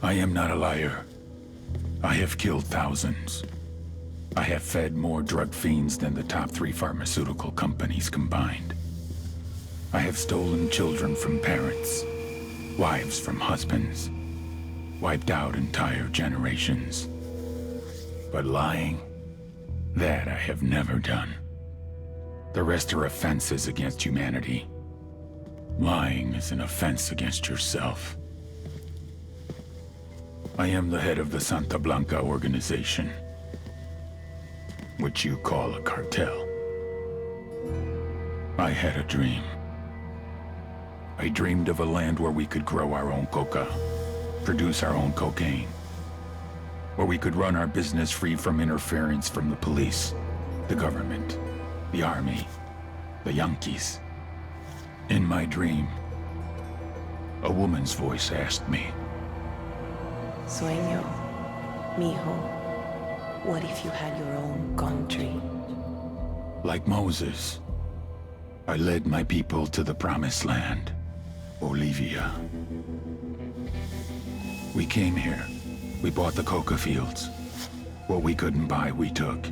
I am not a liar. I have killed thousands. I have fed more drug fiends than the top 3 pharmaceutical companies combined. I have stolen children from parents, wives from husbands, wiped out entire generations. But lying, that I have never done. The rest are offenses against humanity. Lying is an offense against yourself. I am the head of the Santa Blanca organization, which you call a cartel. I had a dream. I dreamed of a land where we could grow our own coca, produce our own cocaine, where we could run our business free from interference from the police, the government, the army, the Yankees. In my dream, a woman's voice asked me, Sueño, mijo, what if you had your own country? like Moses, I led my people to the promised land, Bolivia. We came here. We bought the coca fields. What we couldn't buy, we took.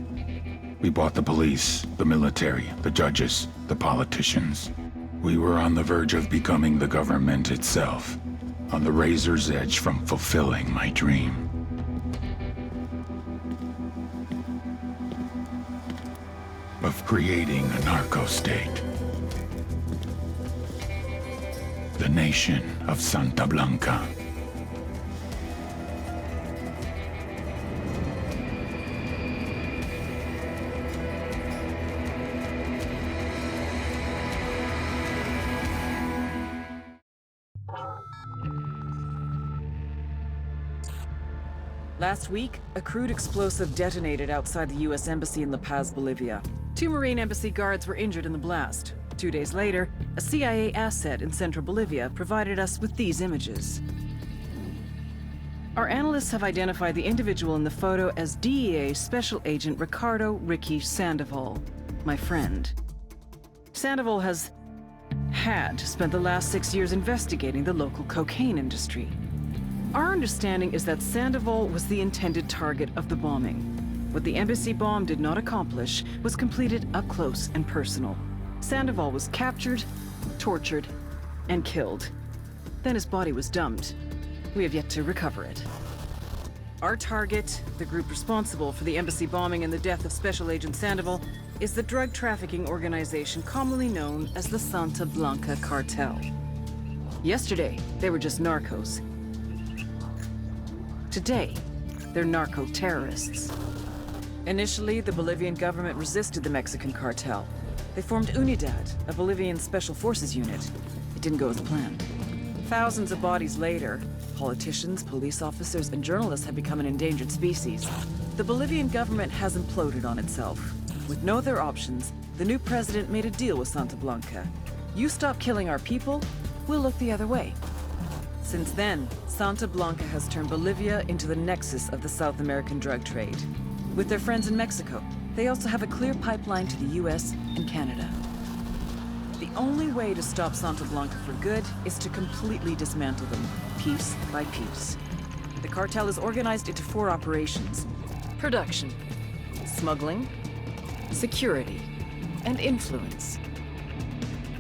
We bought the police, the military, the judges, the politicians. We were on the verge of becoming the government itself, on the razor's edge from fulfilling my dream. Of creating a narco-state. The nation of Santa Blanca. Last week, a crude explosive detonated outside the U.S. Embassy in La Paz, Bolivia. 2 Marine Embassy guards were injured in the blast. 2 days later, a CIA asset in central Bolivia provided us with these images. Our analysts have identified the individual in the photo as DEA Special Agent Ricardo Ricky Sandoval, my friend. Sandoval had spent the last 6 years investigating the local cocaine industry. Our understanding is that Sandoval was the intended target of the bombing. What the embassy bomb did not accomplish was completed up close and personal. Sandoval was captured, tortured, and killed. Then his body was dumped. We have yet to recover it. Our target, the group responsible for the embassy bombing and the death of Special Agent Sandoval, is the drug trafficking organization commonly known as the Santa Blanca Cartel. Yesterday, they were just narcos. Today, they're narco-terrorists. Initially, the Bolivian government resisted the Mexican cartel. They formed Unidad, a Bolivian special forces unit. It didn't go as planned. Thousands of bodies later, politicians, police officers, and journalists have become an endangered species. The Bolivian government has imploded on itself. With no other options, the new president made a deal with Santa Blanca. You stop killing our people, we'll look the other way. Since then, Santa Blanca has turned Bolivia into the nexus of the South American drug trade. With their friends in Mexico, they also have a clear pipeline to the US and Canada. The only way to stop Santa Blanca for good is to completely dismantle them, piece by piece. The cartel is organized into 4 operations: production, smuggling, security, and influence.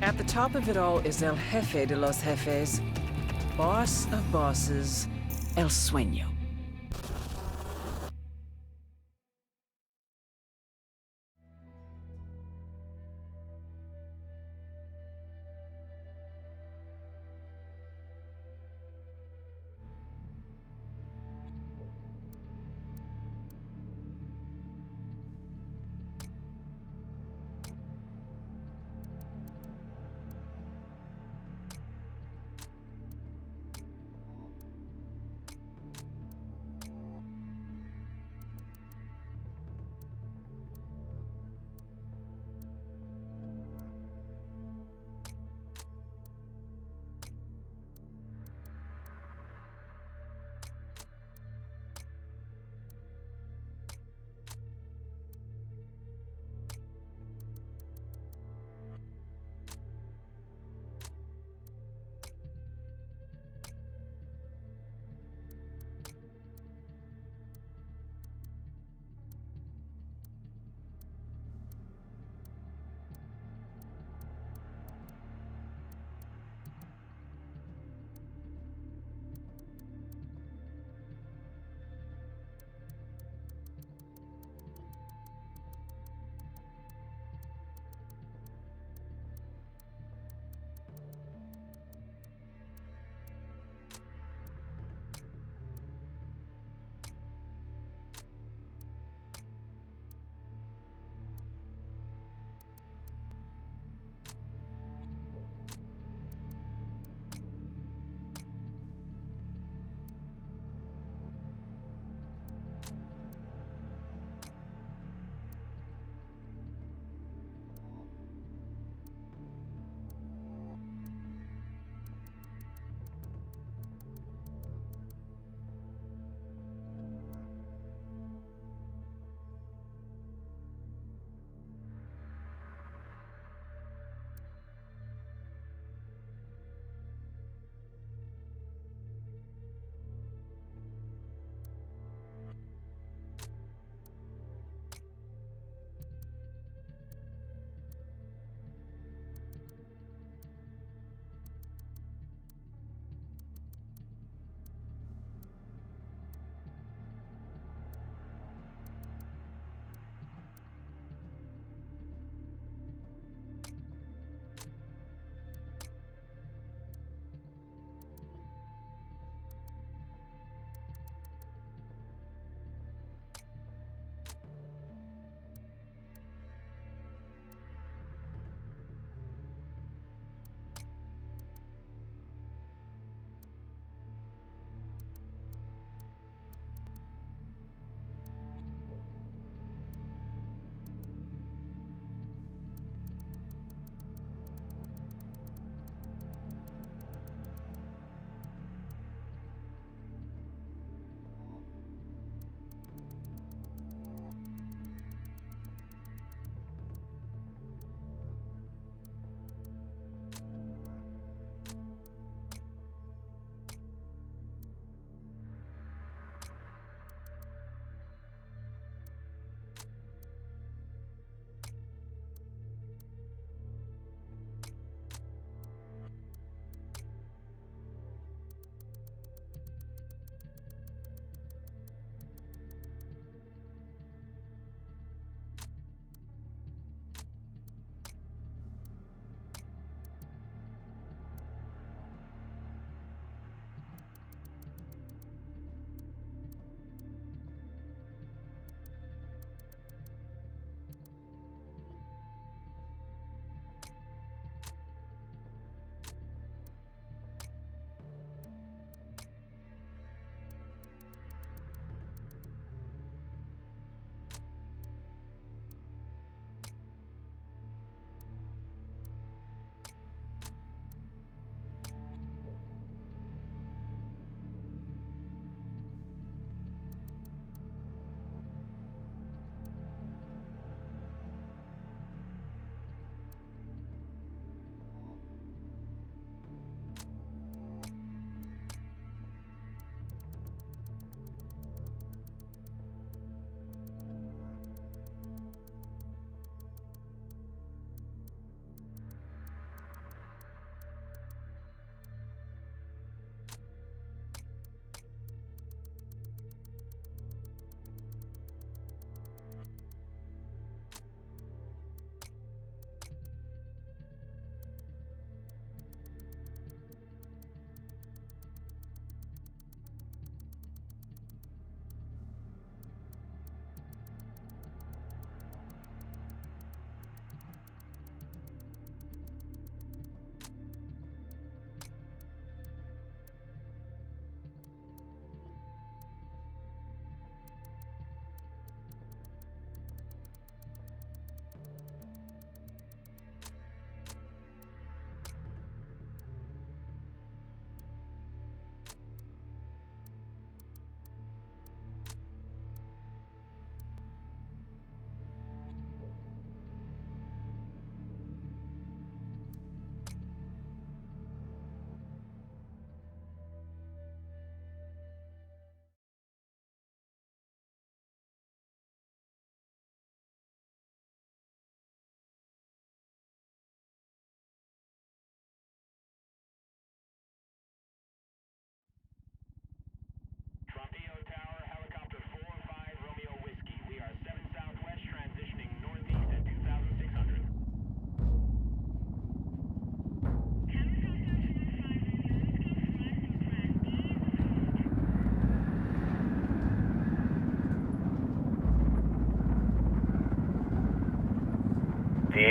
At the top of it all is El Jefe de los Jefes, boss of bosses, El Sueño.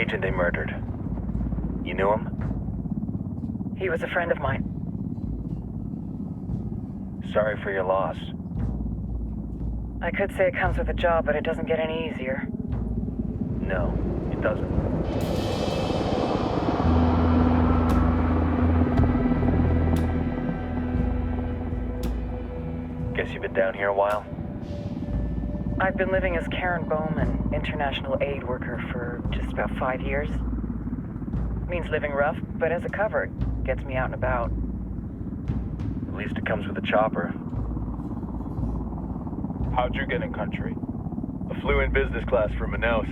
agent they murdered. You knew him? He was a friend of mine. Sorry for your loss. I could say it comes with a job, but it doesn't get any easier. No, it doesn't. Guess you've been down here a while? I've been living as Karen Bowman, international aid worker, for just about 5 years. Means living rough, but as a cover, it gets me out and about. At least it comes with a chopper. How'd you get in country? I flew in business class from Manaus.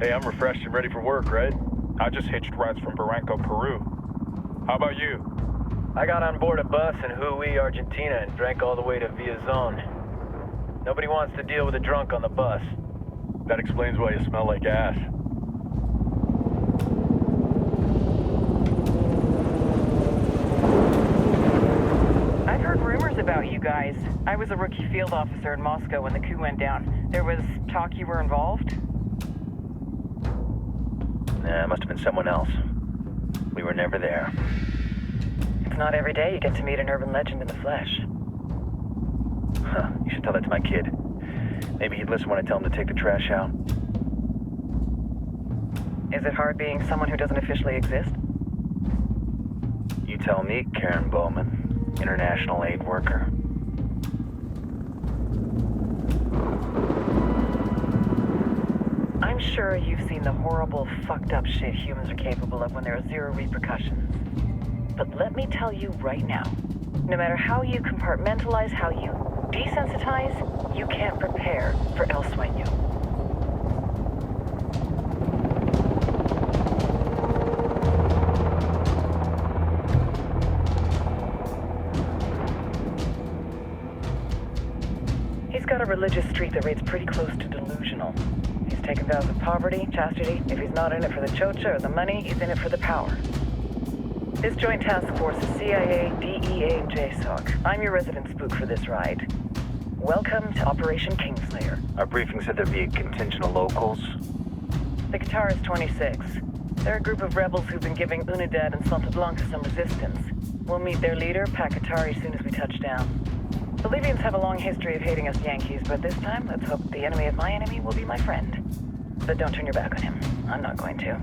Hey, I'm refreshed and ready for work, right? I just hitched rides from Barranco, Peru. How about you? I got on board a bus in Hui, Argentina, and drank all the way to Villazon. Nobody wants to deal with a drunk on the bus. That explains why you smell like ass. I've heard rumors about you guys. I was a rookie field officer in Moscow when the coup went down. There was talk you were involved? Nah, it must have been someone else. We were never there. It's not every day you get to meet an urban legend in the flesh. Huh, you should tell that to my kid. Maybe he'd listen when I tell him to take the trash out. Is it hard being someone who doesn't officially exist? You tell me, Karen Bowman, international aid worker. I'm sure you've seen the horrible, fucked up shit humans are capable of when there are zero repercussions. But let me tell you right now, no matter how you compartmentalize, how you desensitize, you can't prepare for El Sueño. He's got a religious streak that rates pretty close to delusional. He's taken vows of poverty, chastity. If he's not in it for the chocha or the money, he's in it for the power. This joint task force is CIA, DEA, and JSOC. I'm your resident spook for this ride. Welcome to Operation Kingslayer. Our briefing said there'd be a contingent of locals. The Qatar is 26. They're a group of rebels who've been giving Unidad and Santa Blanca some resistance. We'll meet their leader, Pakatari, soon as we touch down. Bolivians have a long history of hating us Yankees, but this time, let's hope the enemy of my enemy will be my friend. But don't turn your back on him. I'm not going to.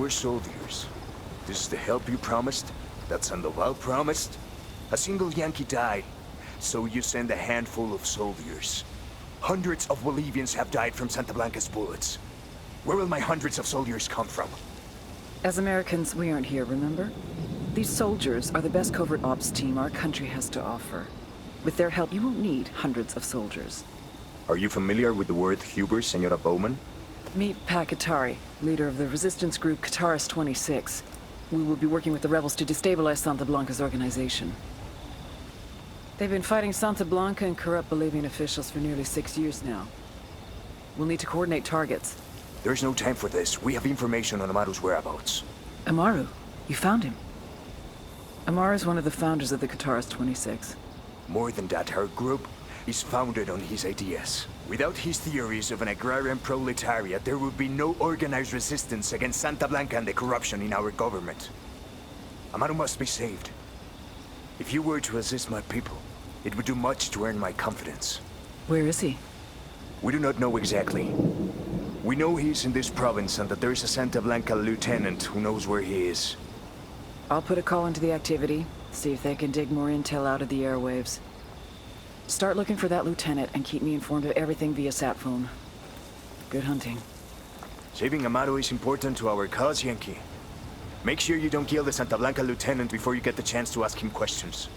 Soldiers. This is the help you promised? That Sandoval promised? A single Yankee died, so you send a handful of soldiers. Hundreds of Bolivians have died from Santa Blanca's bullets. Where will my hundreds of soldiers come from? As Americans, we aren't here, remember? These soldiers are the best covert ops team our country has to offer. With their help, you won't need hundreds of soldiers. Are you familiar with the word Huber, Senora Bowman? Meet Pakatari, leader of the resistance group Qataris 26. We will be working with the rebels to destabilize Santa Blanca's organization. They've been fighting Santa Blanca and corrupt Bolivian officials for nearly 6 years now. We'll need to coordinate targets. There's no time for this. We have information on Amaru's whereabouts. Amaru? You found him? Amaru is one of the founders of the Qataris 26. More than that, our group is founded on his ideas. Without his theories of an agrarian proletariat, there would be no organized resistance against Santa Blanca and the corruption in our government. Amaru must be saved. If you were to assist my people, it would do much to earn my confidence. Where is he? We do not know exactly. We know he's in this province and that there is a Santa Blanca lieutenant who knows where he is. I'll put a call into the activity, see if they can dig more intel out of the airwaves. Start looking for that lieutenant and keep me informed of everything via sat phone. Good hunting. Saving Amaru is important to our cause, Yankee. Make sure you don't kill the Santa Blanca lieutenant before you get the chance to ask him questions.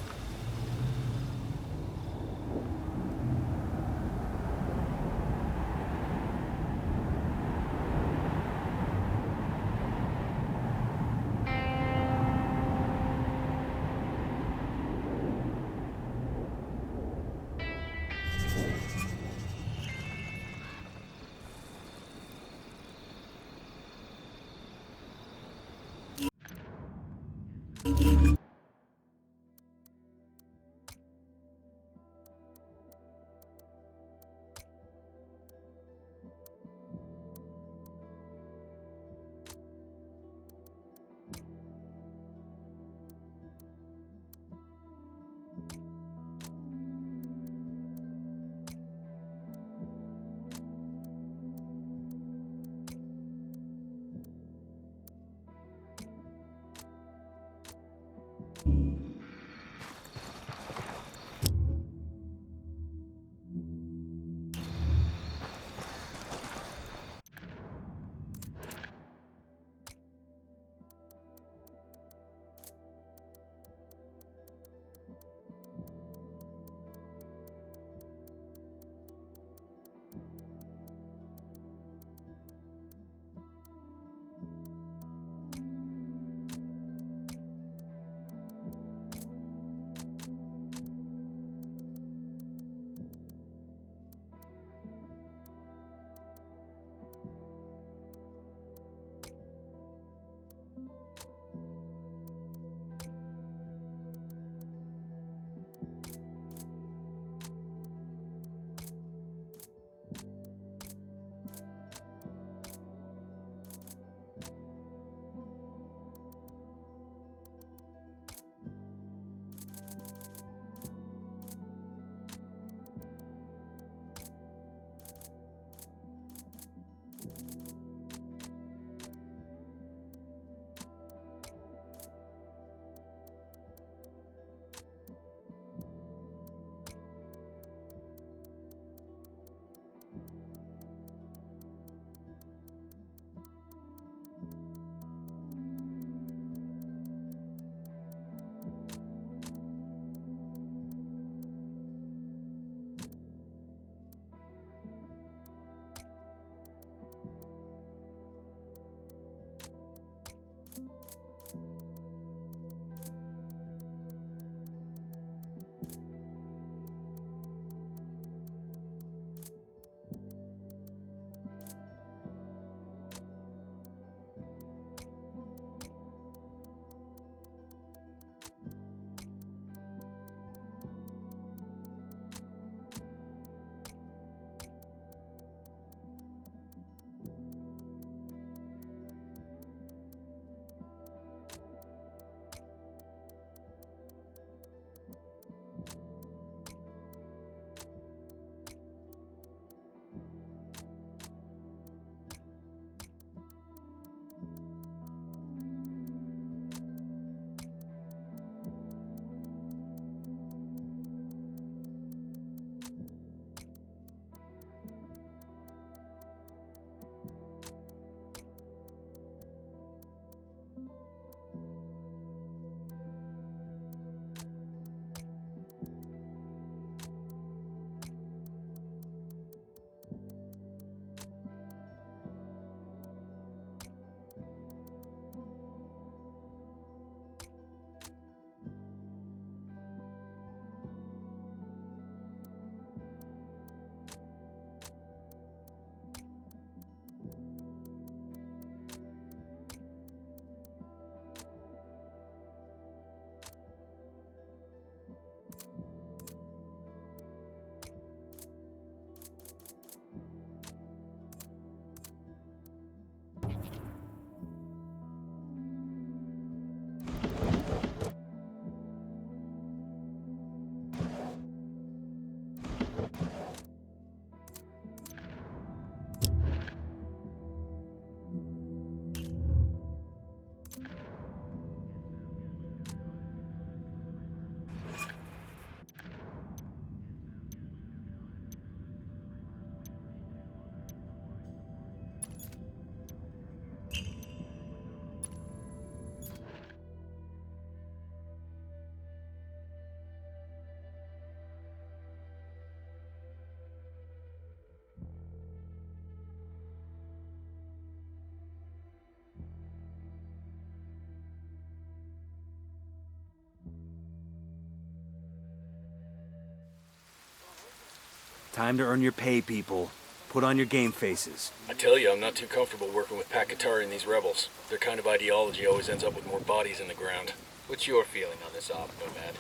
Time to earn your pay, people. Put on your game faces. I tell you, I'm not too comfortable working with Pakatari and these rebels. Their kind of ideology always ends up with more bodies in the ground. What's your feeling on this op, Nomad?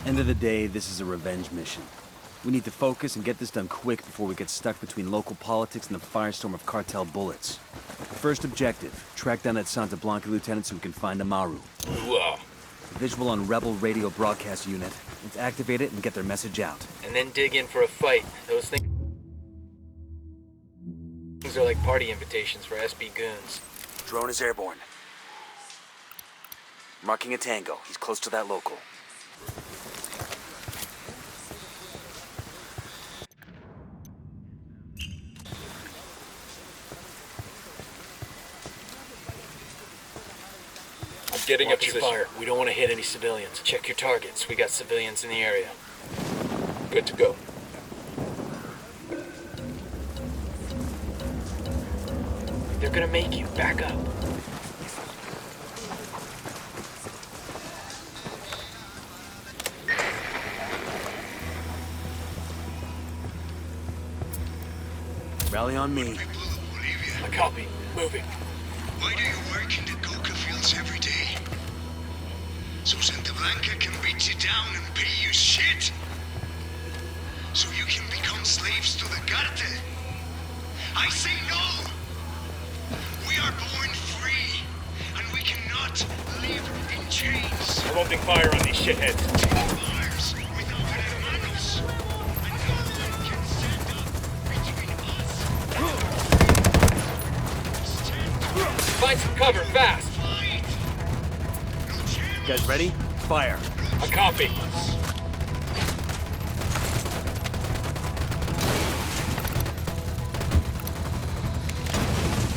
End of the day, this is a revenge mission. We need to focus and get this done quick before we get stuck between local politics and the firestorm of cartel bullets. First objective, track down that Santa Blanca lieutenant so we can find Amaru. Whoa. Visual on Rebel radio broadcast unit. Let's activate it and get their message out. And then dig in for a fight. Those things are like party invitations for SB goons. Drone is airborne. Marking a tango. He's close to that local. Getting Watch your fire. We don't want to hit any civilians. Check your targets. We got civilians in the area. Good to go. They're gonna make you. Back up. Rally on me. A copy. Moving. Why do you work in the coca fields every day? So Santa Blanca can beat you down and pay you shit? So you can become slaves to the cartel? I say no! We are born free, and we cannot live in chains. We're opening fire on these shitheads. Bars without hermanos, and no one can stand up between us. Find some cover, fast! You guys ready? Fire. A copy.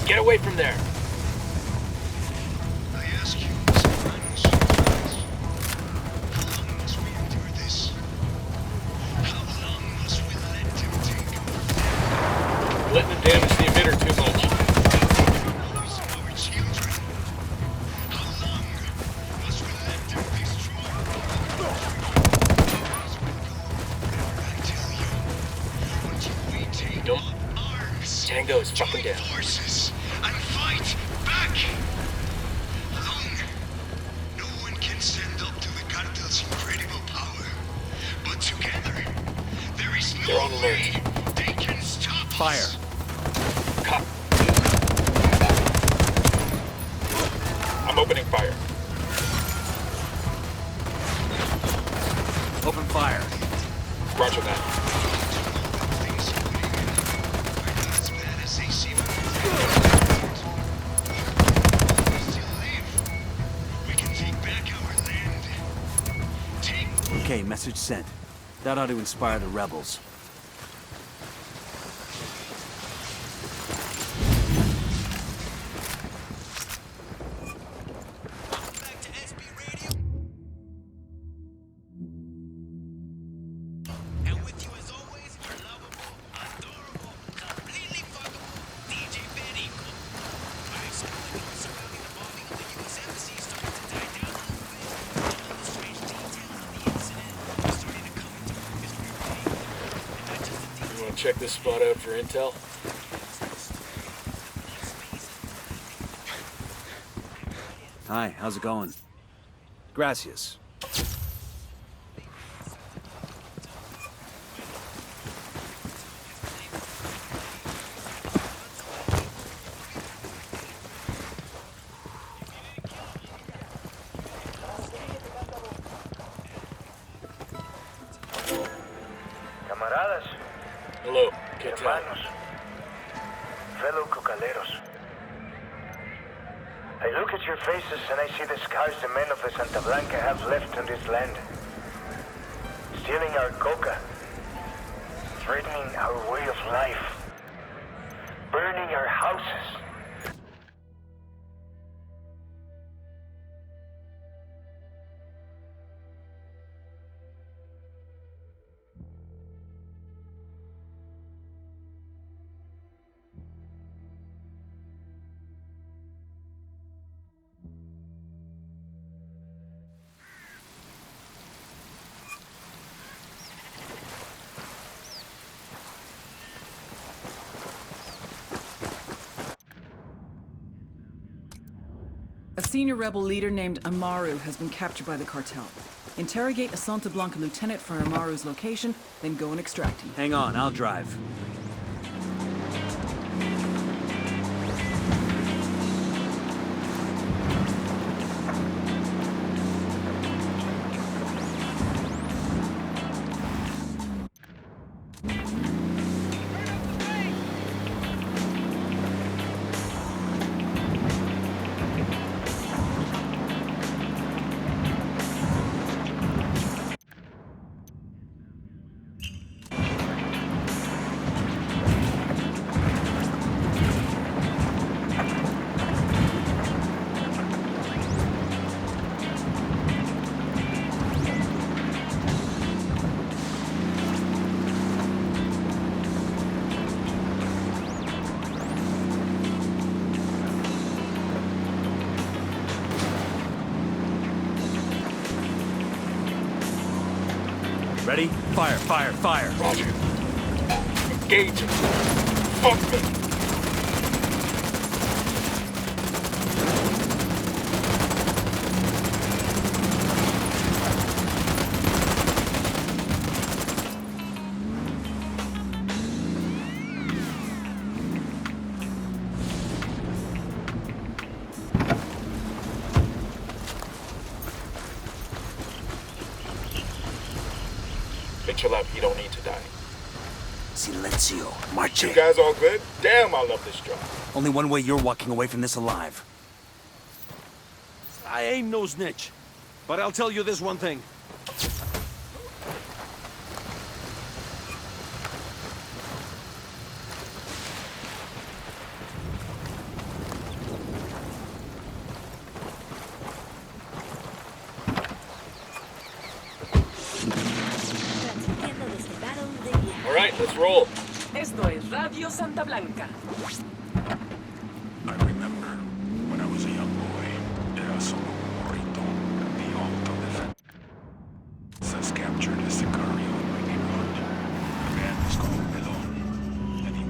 Get away from there. I ask you, Sopranos, how long must we endure this? How long must we let them take over? Letting them damage the emitter too much. Lose our children. How long must we let them destroy? I tell you, until we take Don't- up arms, Tango is fucking join down. forces, and fight back. Alone, no one can stand up to the cartel's incredible power. But together, there is They're no on alert. way they can stop Fire. us. Cop. I'm opening fire. Open fire. Roger that. Things are not as bad as they seem. We still live. We can take back our land. Take Okay, message sent. That ought to inspire the rebels. back to SB Radio. And with you as always, our lovable, adorable, completely fuckable DJ Perico. Our exploit surrounding the bombing of the U.S. Embassy started to die down a little bit. All the strange details of the incident are starting to come into focus for your pay. And not just the You details. want to check this spot out for intel? Hi, how's it going? Gracias. Camaradas, Hello, can't tell. hermanos, fellow cocaleros. I look at your faces and I see the scars the men of the Santa Blanca have left on this land. Stealing our coca, threatening our way of life, burning our houses. senior rebel leader named Amaru has been captured by the cartel. Interrogate a Santa Blanca lieutenant for Amaru's location, then go and extract him. Hang on, I'll drive. Ready? Fire, fire, fire! Roger. Engage him. Fuck me. Chill out, you don't need to die. Silencio, marche. You guys all good? Damn, I love this job. Only one way you're walking away from this alive. I ain't no snitch, but I'll tell you this one thing. All right, let's roll. Esto es Radio Santa Blanca. I remember when I was a young boy, era solo un morrito, the autodefense captured a sicario in my neighborhood. The man was called Melon, and he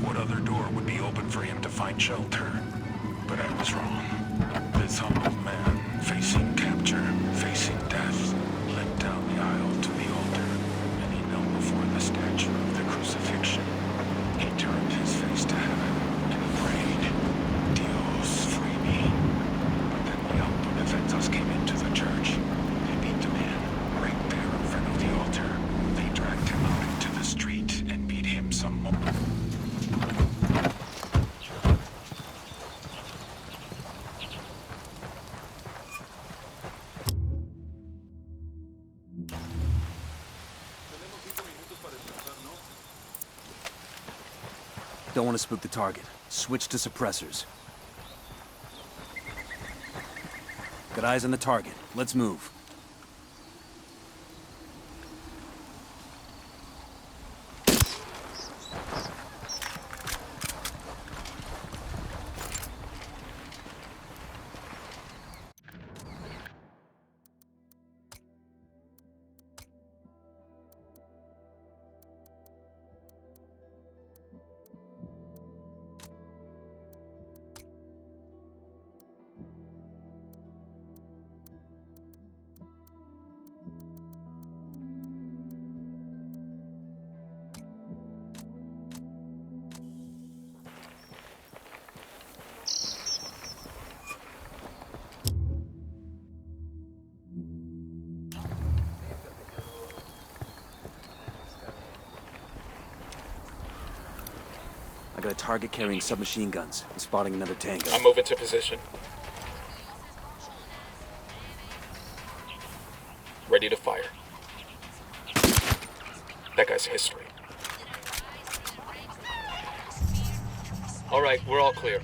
what other door would be open for him to find shelter? But I was wrong. This humble man, facing capture, facing death, led down the aisle to the altar, and he knelt before the statue of the crucifixion. He turned his face to heaven, and he prayed, Dios, free me. But then the autodefensas came into the church. They beat the man right there in front of the altar. They dragged him out into the street and beat him some more. Don't want to spook the target. Switch to suppressors. Got eyes on the target. Let's move. I got a target carrying submachine guns. I'm spotting another tango. I'm moving to position. Ready to fire. That guy's history. All right, we're all clear.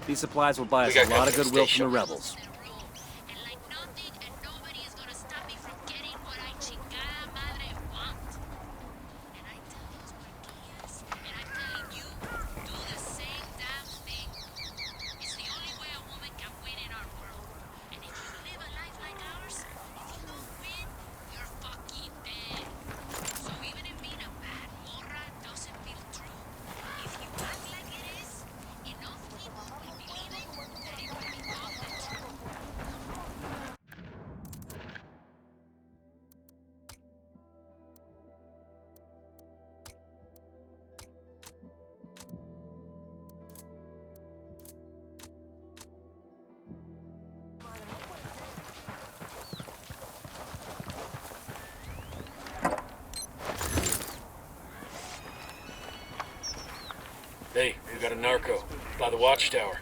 These supplies will buy us a lot of goodwill from the rebels. narco, by the watchtower.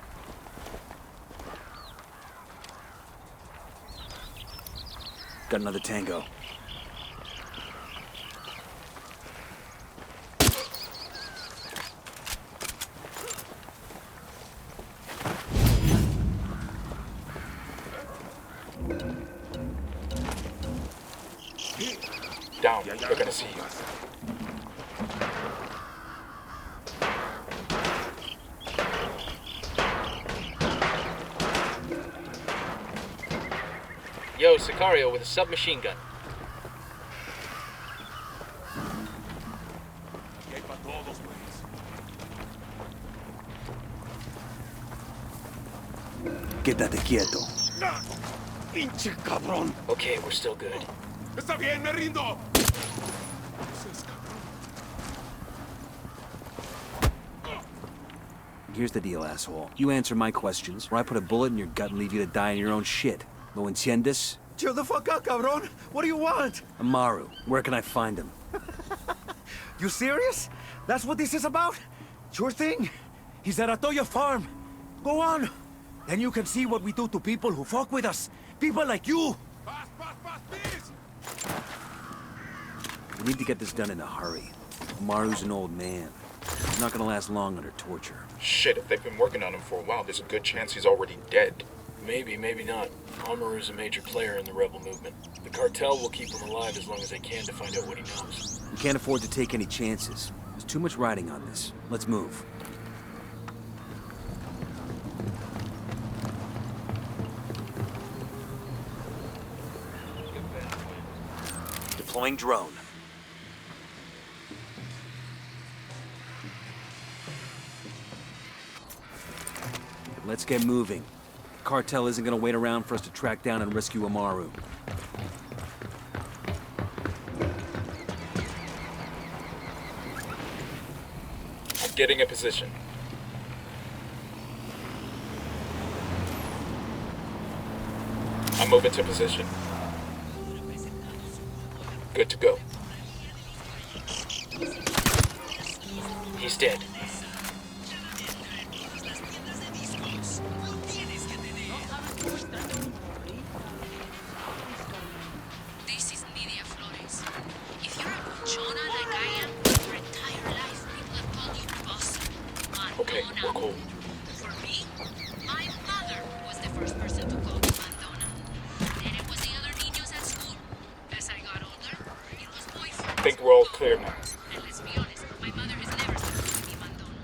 Got another tango. Down. They're gonna see you. Yo, Sicario with a submachine gun. Quédate quieto. Pinche cabrón. Okay, we're still good. Está bien, me rindo. Here's the deal, asshole. You answer my questions, or I put a bullet in your gut and leave you to die in your own shit. ¿Lo entiendes? Chill the fuck out, cabrón. What do you want? Amaru, where can I find him? You serious? That's what this is about? Sure thing. He's at Atoya Farm. Go on. Then you can see what we do to people who fuck with us. People like you. We need to get this done in a hurry. Amaru's an old man. He's not gonna last long under torture. Shit, if they've been working on him for a while, there's a good chance he's already dead. Maybe, maybe not. Amaru's a major player in the rebel movement. The cartel will keep him alive as long as they can to find out what he knows. We can't afford to take any chances. There's too much riding on this. Let's move. Deploying drone. Let's get moving. The cartel isn't gonna wait around for us to track down and rescue Amaru. I'm getting a position. I'm moving to position. Good to go. He's dead. Okay, we're cool. For me, my mother was the first person to call me Madonna. Then it was the other niños at school. As I got older, it was boyfriend. I think we're all clear now. And let's be honest, my mother has never said to me Madonna.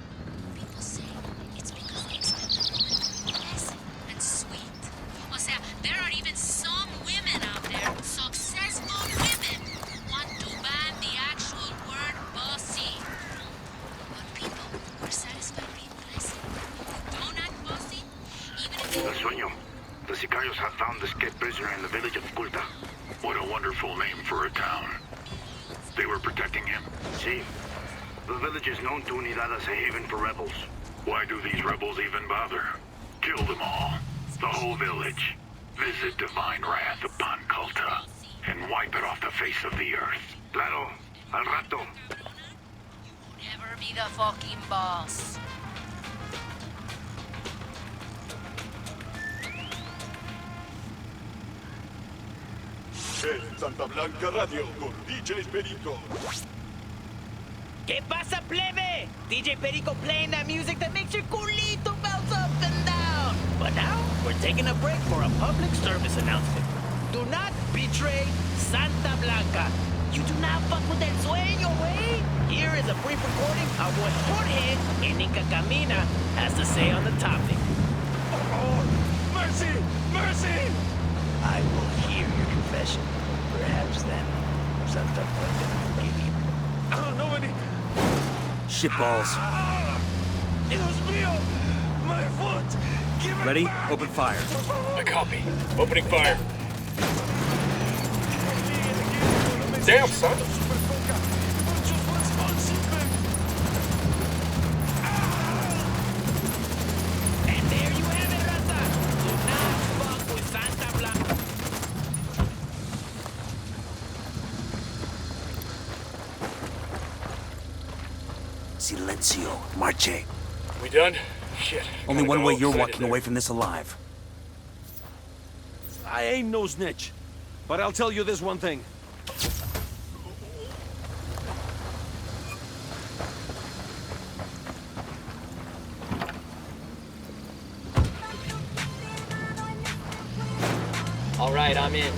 People say it's because they expect a woman to be pleasant and sweet. O sea, there are even some women out there, successful women, who want to ban the actual word bossy. But people are satisfied being pleasant. Don't act bossy, even if they... El sueño. The Sicarios have found the escaped prisoner in the village of Culta. What a wonderful name for a town. They were protecting him? See. The village is known to Unidad as a haven for rebels. Why do these rebels even bother? Kill them all. The whole village. Visit divine wrath upon Culta. And wipe it off the face of the earth. Claro. Al rato. Never be the fucking boss. El Santa Blanca Radio con DJ Perico. ¿Qué pasa, plebe? DJ Perico playing that music that makes your culito bounce up and down. But now, we're taking a break for a public service announcement. Do not betray Santa Blanca. You do not fuck with El Sueño, eh? Here is a brief recording of what Jorge in Inca Camina has to say on the topic. Oh, mercy! Mercy! I will hear your confession. Perhaps then, Santa Blanca will forgive you. Oh, nobody! Shitballs. Dios mío! My foot! Give it Ready? back! Open fire. I copy. Opening fire. Damn, son. And there you have it, Raza. Do not fuck with Santa Blanca. Silencio. Marche. We done? Shit. Only Kinda one got way all you're excited walking there. away from this alive. I ain't no snitch. But I'll tell you this one thing. All right, I'm in.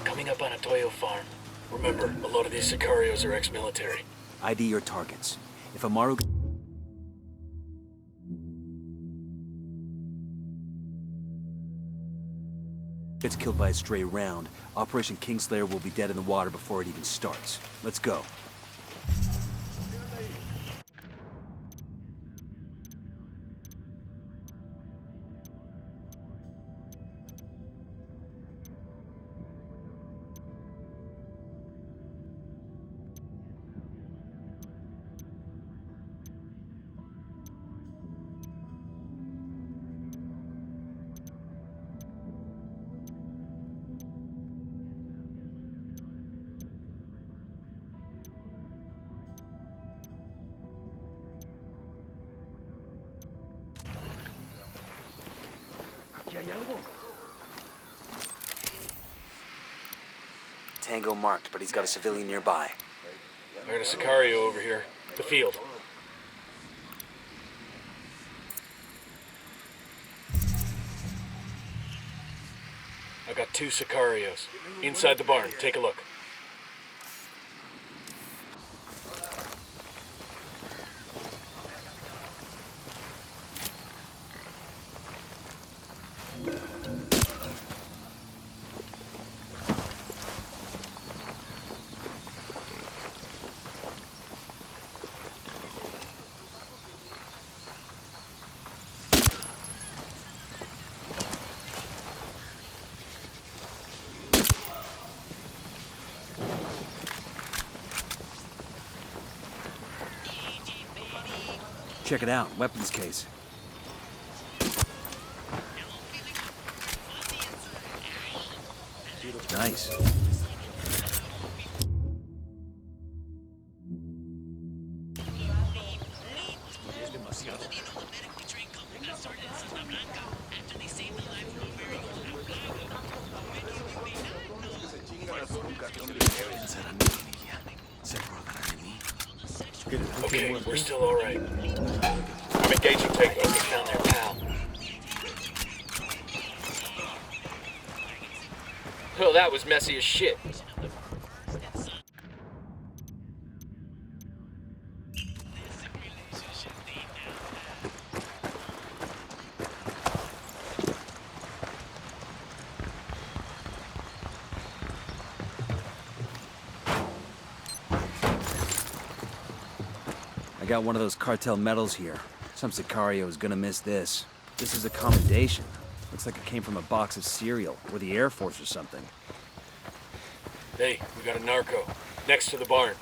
Coming up on a Toyo farm. Remember, a lot of these Sicarios are ex-military. ID your targets. If Amaru gets killed by a stray round, Operation Kingslayer will be dead in the water before it even starts. Let's go. Tango marked, but he's got a civilian nearby. I got a Sicario over here. The field. I got 2 Sicarios. Inside the barn. Take a look. Check it out, weapons case. Nice. Okay, we're still alright. I'm engaging Tango. Get down there, pal. Well, that was messy as shit. I got one of those cartel medals here. Some Sicario is gonna miss this. This is a commendation. Looks like it came from a box of cereal, or the Air Force or something. Hey, we got a narco. Next to the barn.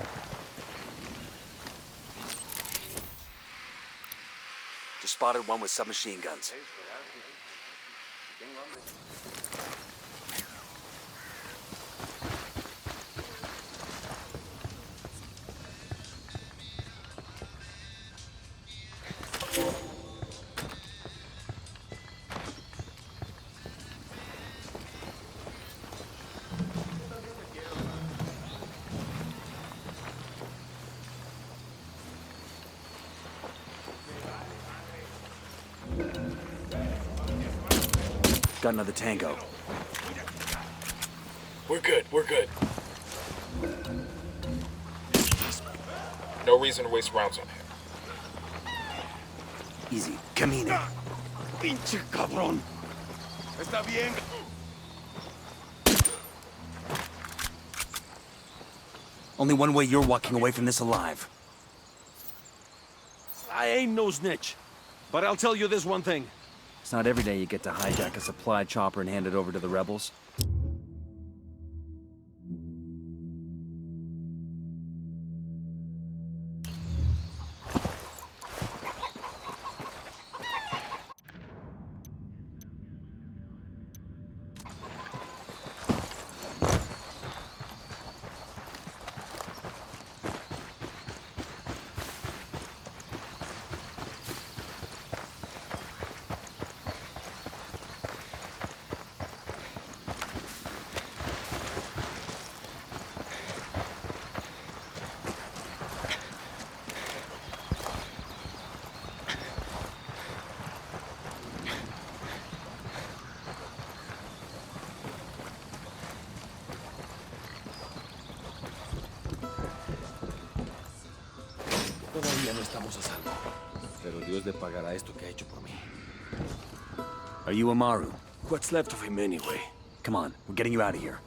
Just spotted one with submachine guns. Got another tango. We're good, we're good. No reason to waste rounds on him. Easy. Camine. Pinche cabrón. Está bien. Only one way you're walking away from this alive. I ain't no snitch. But I'll tell you this one thing. It's not every day you get to hijack a supply chopper and hand it over to the rebels. Todavía no estamos a salvo. Pero Dios le pagará esto que ha hecho por mí. Are you Amaru? What's left of him anyway? Come on, we're getting you out of here.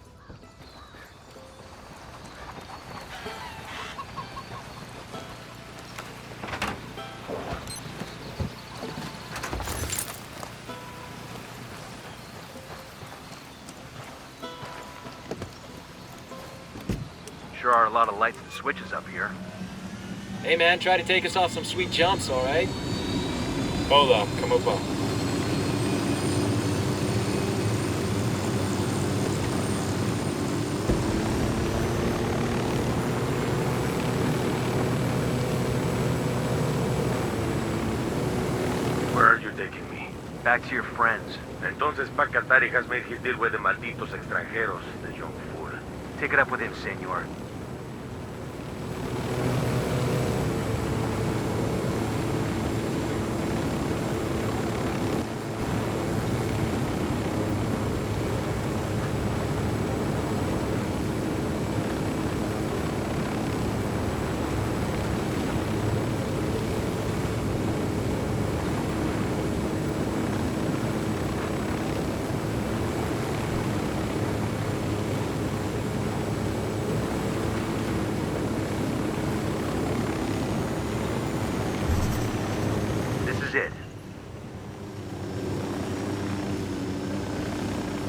Sure are a lot of lights and switches up here. Hey man, try to take us off some sweet jumps, alright? Hola, ¿cómo va? Where are you taking me? Back to your friends. Entonces Pacatari has made his deal with the malditos extranjeros, the young fool. Take it up with him, senor. It.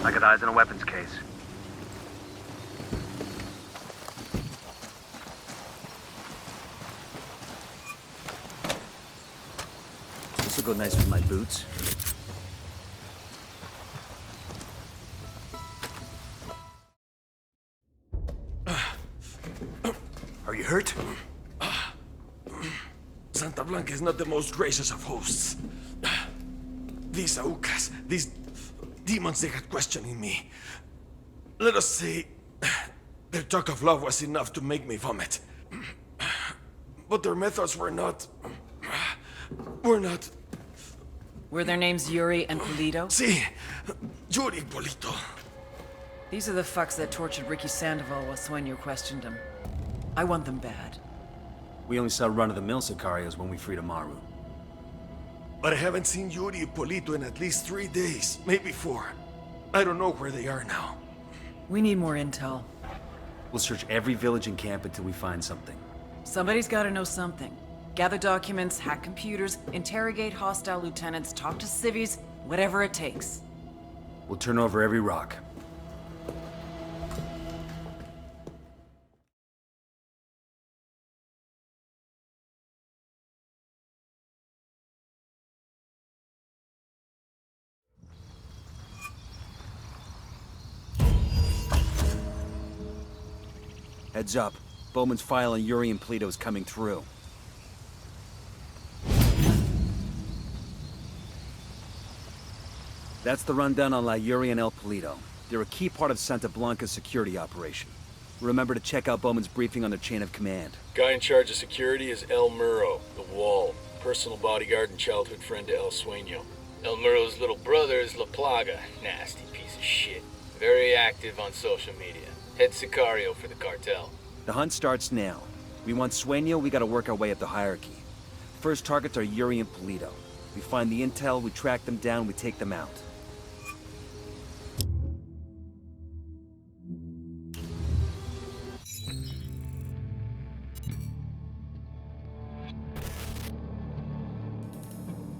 I got eyes on a weapons case. This will go nice with my boots. Are you hurt? Santa Blanca is not the most gracious of hosts. These Aucas, these demons they had questioning me. Let us say, their talk of love was enough to make me vomit. But their methods were not... Were their names Yuri and Polito? Si, Yuri Polito. These are the fucks that tortured Ricky Sandoval while Sueño questioned him. I want them bad. We only saw run-of-the-mill Sicarios when we freed Amaru. But I haven't seen Yuri and Polito in at least 3 days, maybe 4. I don't know where they are now. We need more intel. We'll search every village and camp until we find something. Somebody's gotta know something. Gather documents, hack computers, interrogate hostile lieutenants, talk to civvies, whatever it takes. We'll turn over every rock. Heads up. Bowman's file on Yuri and Polito is coming through. That's the rundown on La Yuri and El Polito. They're a key part of Santa Blanca's security operation. Remember to check out Bowman's briefing on their chain of command. Guy in charge of security is El Muro, the Wall. Personal bodyguard and childhood friend to El Sueño. El Muro's little brother is La Plaga. Nasty piece of shit. Very active on social media. Head sicario for the cartel. The hunt starts now. We want Sueño, we gotta work our way up the hierarchy. First targets are Yuri and Polito. We find the intel, we track them down, we take them out.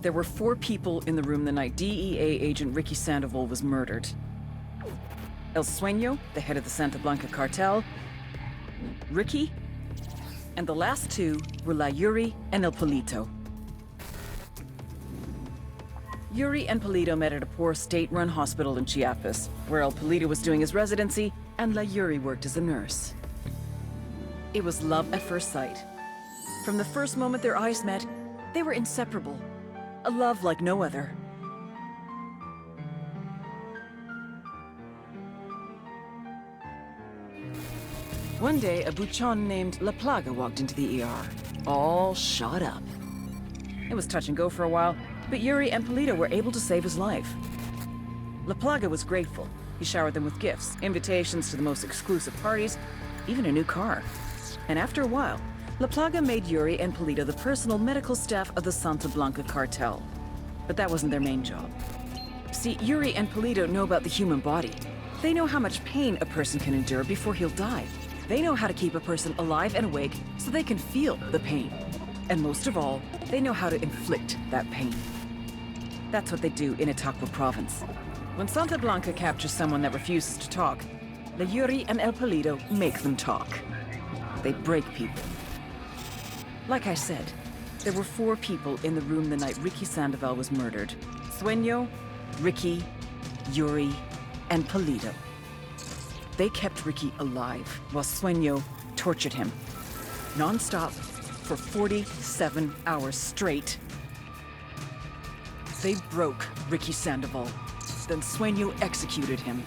There were 4 people in the room the night DEA agent Ricky Sandoval was murdered. El Sueño, the head of the Santa Blanca cartel, Ricky, and the last 2 were La Yuri and El Polito. Yuri and Polito met at a poor state-run hospital in Chiapas, where El Polito was doing his residency and La Yuri worked as a nurse. It was love at first sight. From the first moment their eyes met, they were inseparable. A love like no other. One day, a buchon named La Plaga walked into the ER, all shot up. It was touch and go for a while, but Yuri and Polito were able to save his life. La Plaga was grateful. He showered them with gifts, invitations to the most exclusive parties, even a new car. And after a while, La Plaga made Yuri and Polito the personal medical staff of the Santa Blanca cartel. But that wasn't their main job. See, Yuri and Polito know about the human body. They know how much pain a person can endure before he'll die. They know how to keep a person alive and awake so they can feel the pain. And most of all, they know how to inflict that pain. That's what they do in Itaqua province. When Santa Blanca captures someone that refuses to talk, La Yuri and El Polito make them talk. They break people. Like I said, there were 4 people in the room the night Ricky Sandoval was murdered. Sueño, Ricky, Yuri, and Polito. They kept Ricky alive while Sueño tortured him. Non-stop for 47 hours straight. They broke Ricky Sandoval. Then Sueño executed him.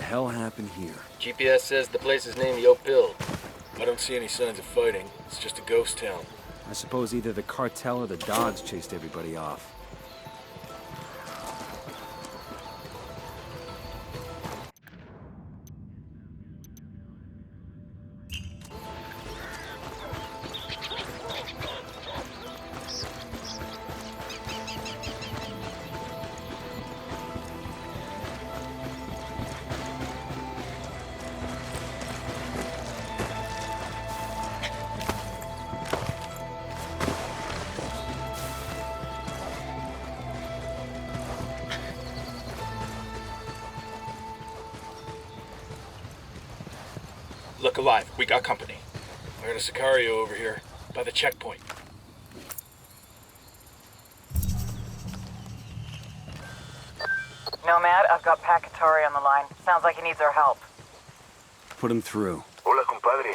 hell happened here? GPS says the place is named Yopil. I don't see any signs of fighting. It's just a ghost town. I suppose either the cartel or the dogs chased everybody off. Look alive. We got company. I heard a Sicario over here, by the checkpoint. Nomad, I've got Pacatari on the line. Sounds like he needs our help. Put him through. Hola, compadre.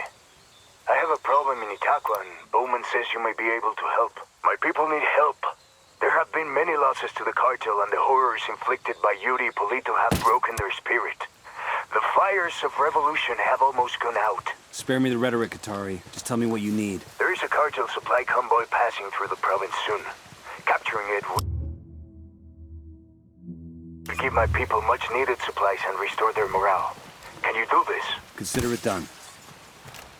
I have a problem in Itaqua, and Bowman says you may be able to help. My people need help. There have been many losses to the cartel, and the horrors inflicted by Yuri Polito have broken their spirit. The fires of revolution have almost gone out. Spare me the rhetoric, Katari. Just tell me what you need. There is a cartel supply convoy passing through the province soon. Capturing it would give my people much-needed supplies and restore their morale. Can you do this? Consider it done.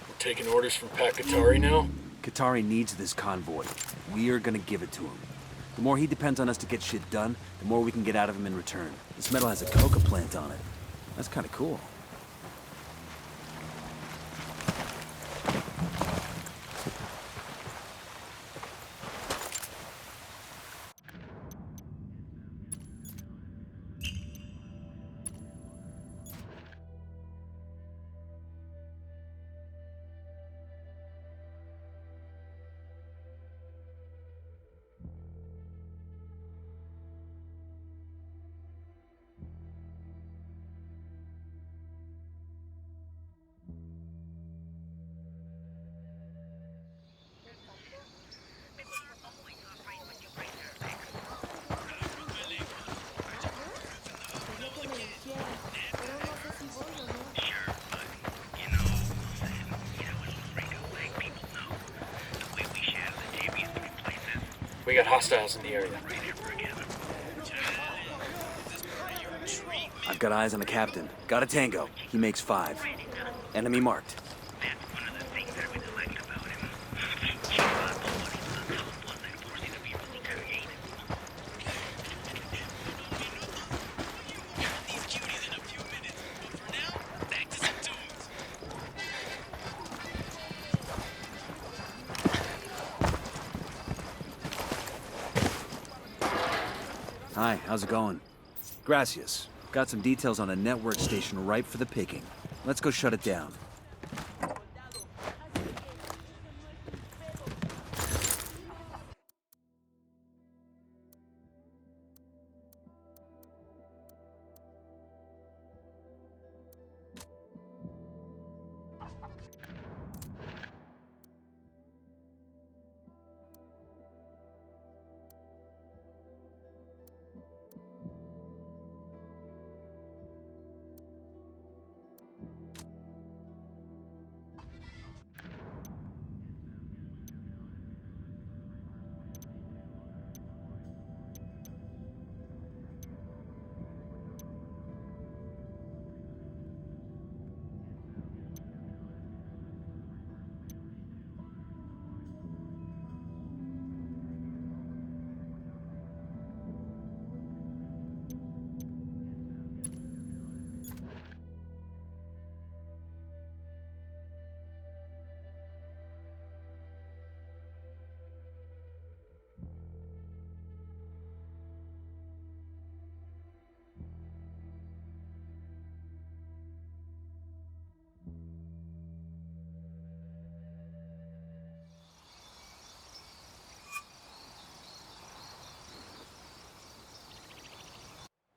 We're taking orders from Pacatari now? Katari needs this convoy. We are gonna give it to him. The more he depends on us to get shit done, the more we can get out of him in return. This metal has a coca plant on it. That's kind of cool. We got hostiles in the area. I've got eyes on the captain. Got a tango. He makes 5. Enemy marked. Hi, how's it going? Gracias. Got some details on a network station ripe for the picking. Let's go shut it down.